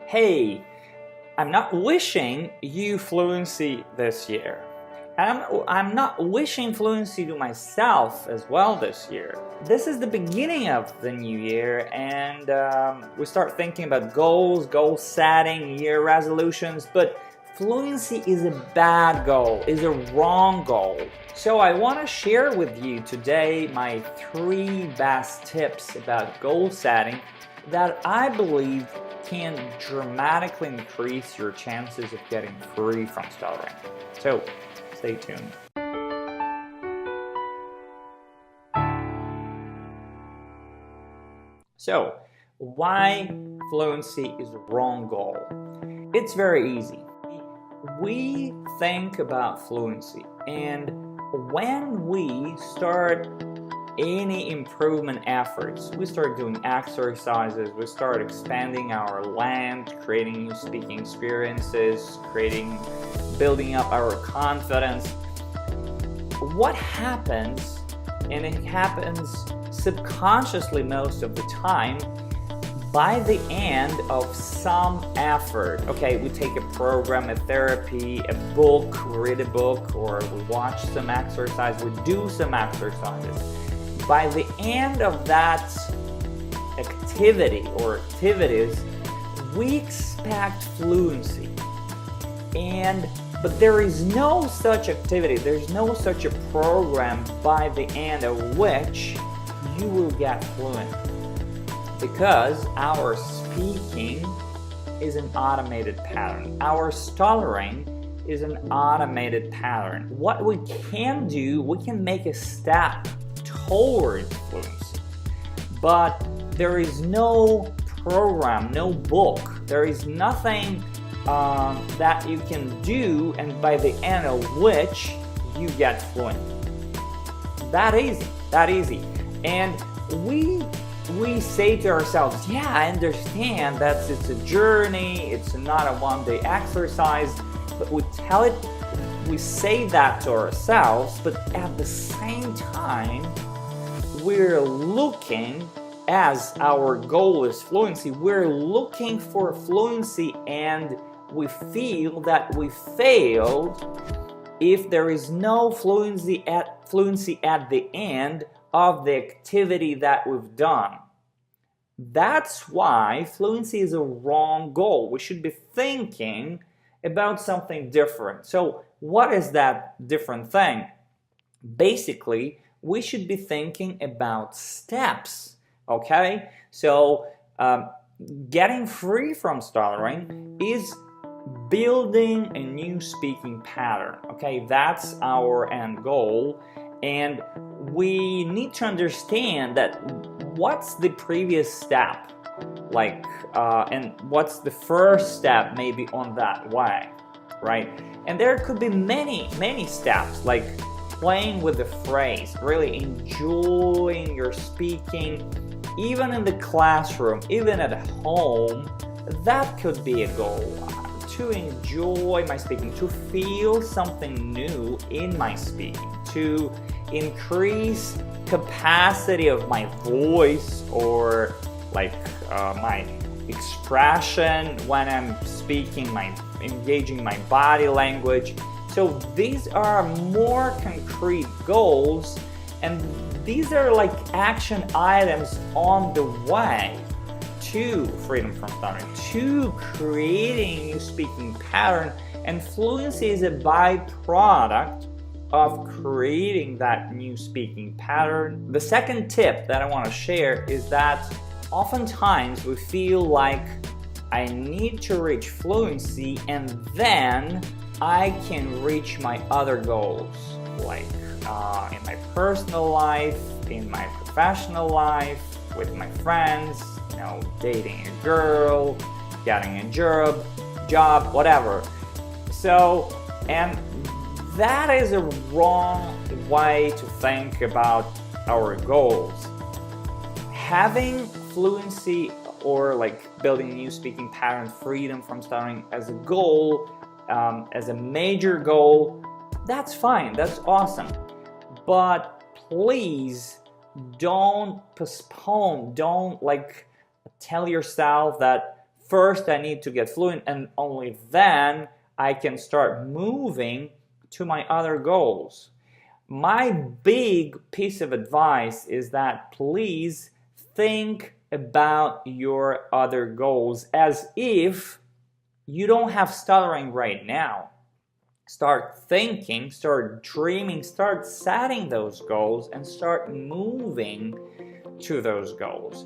Hey, I'm not wishing you fluency this year. And I'm not wishing fluency to myself as well this year. This is the beginning of the new year, and we start thinking about goals, goal setting, year resolutions, but fluency is a bad goal, is a wrong goal. So I want to share with you today my 3 best tips about goal setting that I believe can dramatically increase your chances of getting free from stuttering. So stay tuned. So, why fluency is a wrong goal? It's very easy. We think about fluency, and when we start any improvement efforts, we start doing exercises, we start expanding our land, creating new speaking experiences, building up our confidence. What happens, and it happens subconsciously most of the time, by the end of some effort, okay, we take a program, a therapy, a book, we read a book, or we watch some exercise, we do some exercises. By the end of that activity or activities, we expect fluency. But there is no such activity, there's no such a program by the end of which you will get fluent. Because our speaking is an automated pattern. Our stuttering is an automated pattern. What we can do, we can make a step towards fluency. But there is no program, no book, there is nothing that you can do and by the end of which you get fluent. That easy. And we say to ourselves, yeah, I understand that it's a journey, it's not a one-day exercise, but we say that to ourselves, but at the same time, we're looking, as our goal is fluency, we're looking for fluency, and we feel that we failed if there is no fluency at the end of the activity that we've done. That's why fluency is a wrong goal. We should be thinking about something different. So what is that different thing? Basically, we should be thinking about steps, okay? So getting free from stuttering is building a new speaking pattern, okay? That's our end goal, and we need to understand that what's the previous step, and what's the first step maybe on that way, right? And there could be many steps, like playing with the phrase, really enjoying your speaking, even in the classroom, even at home. That could be a goal, to enjoy my speaking, to feel something new in my speaking, to increase capacity of my voice, or my expression when I'm speaking, engaging my body language. So these are more concrete goals, and these are like action items on the way to freedom from stuttering, to creating a new speaking pattern, and fluency is a byproduct of creating that new speaking pattern. The second tip that I want to share is that oftentimes we feel like I need to reach fluency and then I can reach my other goals, like in my personal life, in my professional life, with my friends, dating a girl, getting a job, whatever. So, and that is a wrong way to think about our goals. Having fluency or building a new speaking pattern, freedom from stuttering as a goal, as a major goal, that's fine, that's awesome. But please don't postpone, don't tell yourself that first I need to get fluent, and only then I can start moving to my other goals. My big piece of advice is that please think about your other goals as if you don't have stuttering right now. Start thinking, start dreaming, start setting those goals, and start moving to those goals.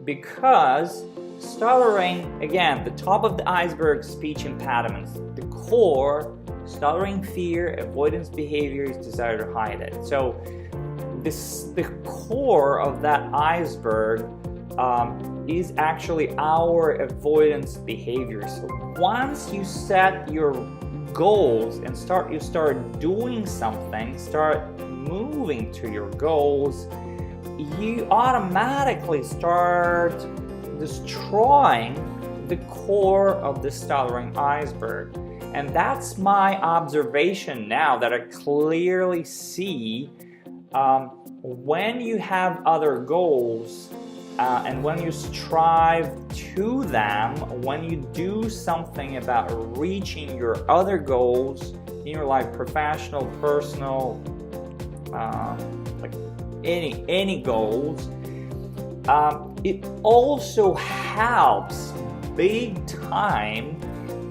Because stuttering, again, the top of the iceberg, speech impediments, the core, stuttering fear, avoidance behaviors, desire to hide it. So the core of that iceberg is actually our avoidance behaviors. So once you set your goals and you start doing something, start moving to your goals, you automatically start destroying the core of the stuttering iceberg. And that's my observation now, that I clearly see when you have other goals and when you strive to them, when you do something about reaching your other goals in your life, professional, personal, like any goals, it also helps big time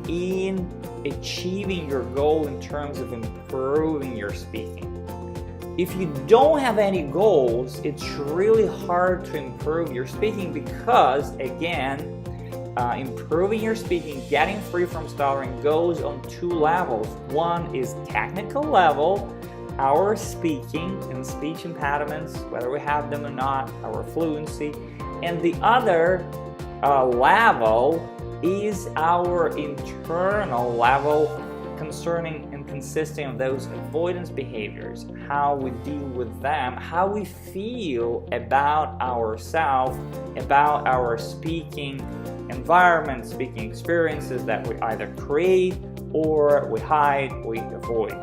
in achieving your goal in terms of improving your speaking. If you don't have any goals, it's really hard to improve your speaking because, again, improving your speaking, getting free from stuttering goes on two levels. One is technical level, our speaking and speech impediments, whether we have them or not, our fluency, and the other level is our internal level concerning and consisting of those avoidance behaviors, how we deal with them, how we feel about ourselves, about our speaking environment, speaking experiences that we either create or we hide, we avoid.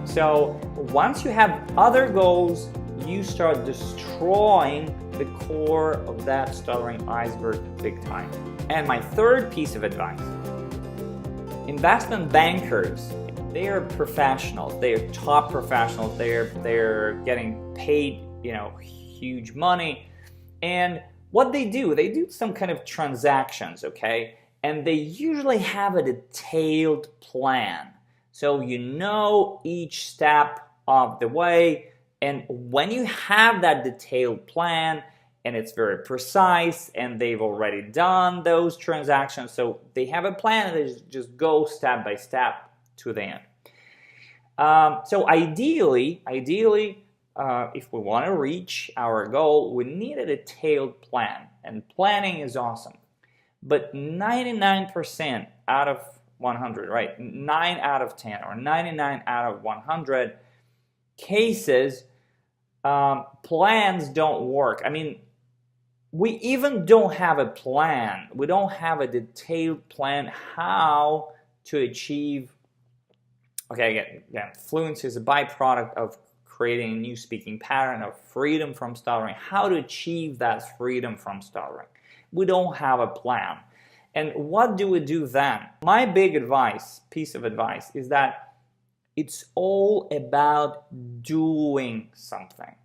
So once you have other goals, you start destroying the core of that stuttering iceberg big time. And my third piece of advice: investment bankers, they are professionals, they are top professionals, they're getting paid, huge money. And what they do some kind of transactions, okay? And they usually have a detailed plan. So you know each step of the way, and when you have that detailed plan, and it's very precise, and they've already done those transactions, so they have a plan and they just go step by step to the end. So ideally, if we want to reach our goal, we need a detailed plan, and planning is awesome. But 99% out of 100, right? 9 out of 10 or 99 out of 100 cases, plans don't work. I mean, we even don't have a plan. We don't have a detailed plan how to achieve. Okay, again, fluency is a byproduct of creating a new speaking pattern, of freedom from stuttering. How to achieve that freedom from stuttering? We don't have a plan. And what do we do then? My big piece of advice, is that it's all about doing something.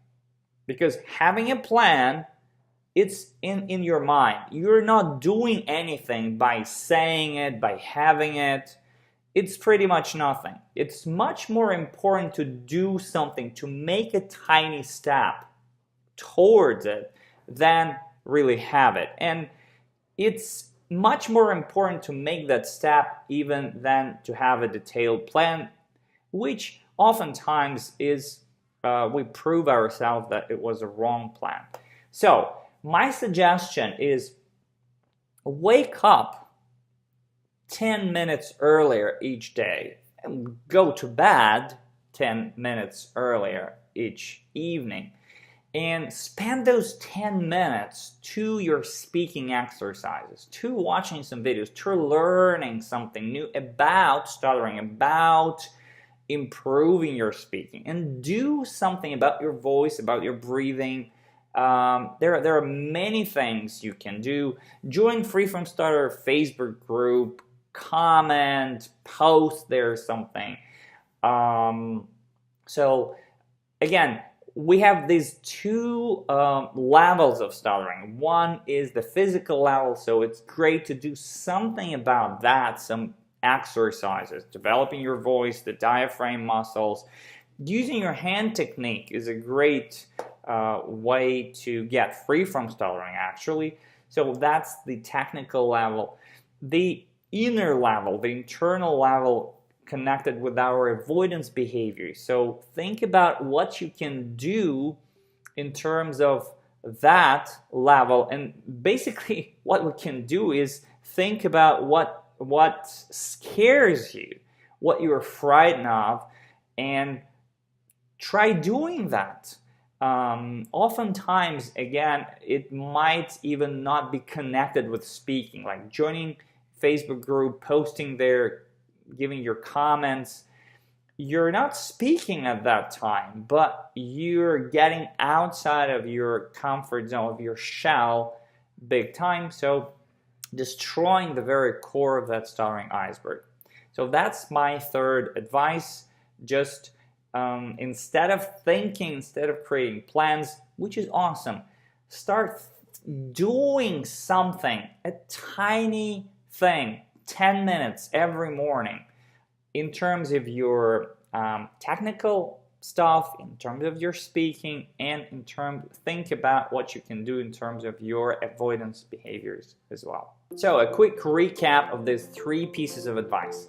Because having a plan, it's in your mind. You're not doing anything by saying it, by having it. It's pretty much nothing. It's much more important to do something, to make a tiny step towards it, than really have it. And it's much more important to make that step even than to have a detailed plan, which oftentimes is we prove ourselves that it was a wrong plan. So my suggestion is wake up 10 minutes earlier each day and go to bed 10 minutes earlier each evening, and spend those 10 minutes to your speaking exercises, to watching some videos, to learning something new about stuttering, about improving your speaking, and do something about your voice, about your breathing, There are many things you can do. Join Free From Stutter Facebook group, comment, post there something. So again, we have these two levels of stuttering. One is the physical level, so it's great to do something about that, some exercises, developing your voice, the diaphragm muscles. Using your hand technique is a great way to get free from stuttering, actually. So that's the technical level. The inner level, the internal level, connected with our avoidance behavior. So think about what you can do in terms of that level, and basically what we can do is think about what scares you, what you're frightened of, and try doing that. Oftentimes, again, it might even not be connected with speaking, like joining Facebook group, posting there, giving your comments. You're not speaking at that time, but you're getting outside of your comfort zone, of your shell, big time. So destroying the very core of that stuttering iceberg. So that's my third advice. Just instead of thinking, instead of creating plans, which is awesome, start doing something, a tiny thing, 10 minutes every morning, in terms of your technical stuff, in terms of your speaking, and in terms, think about what you can do in terms of your avoidance behaviors as well. So a quick recap of these 3 pieces of advice.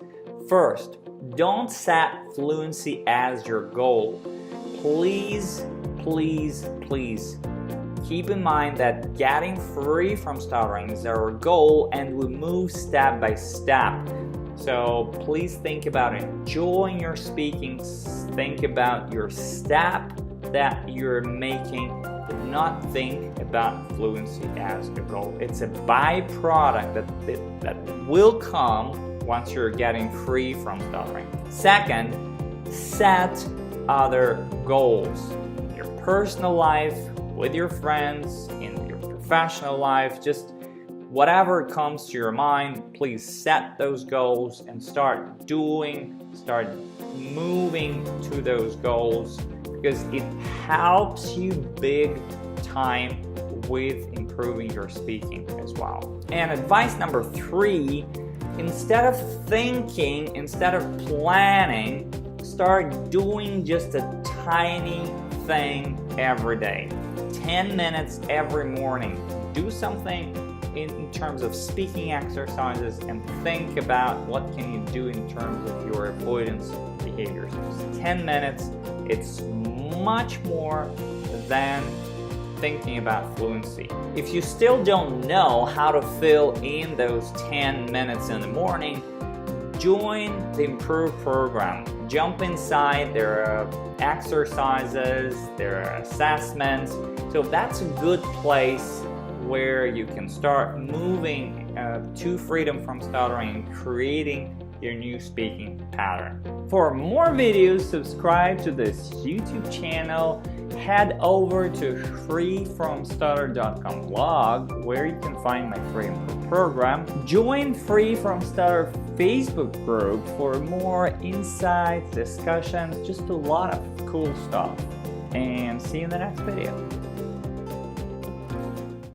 First, don't set fluency as your goal. Please, please, please keep in mind that getting free from stuttering is our goal, and we move step by step. So please think about enjoying your speaking, think about your step that you're making. Do not think about fluency as a goal. It's a byproduct that will come once you're getting free from stuttering. Second, set other goals. In your personal life, with your friends, in your professional life, just whatever comes to your mind, please set those goals and start moving to those goals, because it helps you big time with improving your speaking as well. And advice number 3, instead of thinking, instead of planning, start doing just a tiny thing every day. 10 minutes every morning. Do something in terms of speaking exercises, and think about what can you do in terms of your avoidance behaviors. 10 minutes, it's much more than thinking about fluency. If you still don't know how to fill in those 10 minutes in the morning, join the Improve program. Jump inside, there are exercises, there are assessments, so that's a good place where you can start moving to freedom from stuttering and creating your new speaking pattern. For more videos, subscribe to this YouTube channel. Head over to freefromstutter.com blog, where you can find my free program. Join Free From Stutter Facebook group for more insights, discussions, just a lot of cool stuff. And see you in the next video.